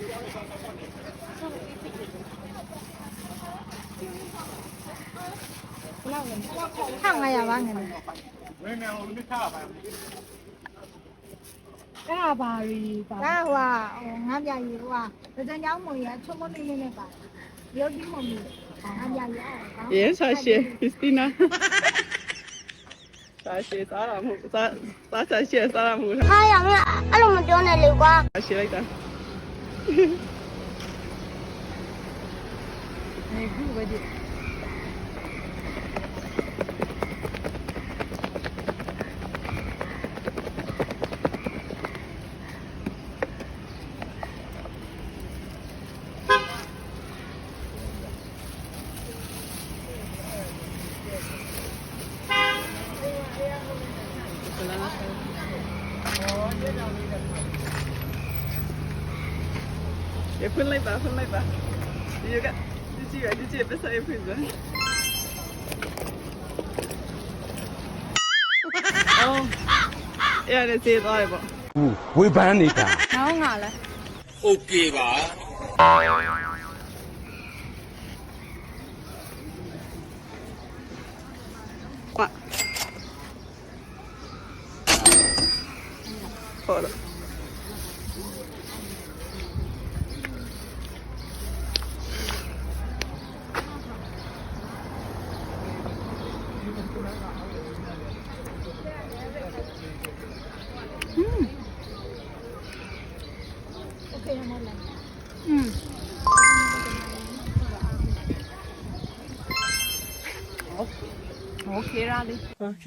1,500ပါငယ်ဝင်းနေဟိုမိခါပါအဲ့ဒါပါရီပါဒါဟိုငါးပြရီဟိုကတကြံမွန်ရချုံမနေနေပါရုပ်ကြီးမွန်ကြီးငါးပြရီအောင် Yes ဆာရှေခရစ်စတီနာဆာရှေစားရမှုစားရှေစားရမှုဟာရမင်းအဲ့လိုမပြောနဲ့လေကွာဆာရှေလိုက်တာနေခုပဲဒီ也分类吧，分类吧。你有个，你这不是一份子。哦，哎呀，你知道了不？会办你的。နောက်ငါလဲ OK 吧？哇，好了。OK ရမလားOK 啦你。OK。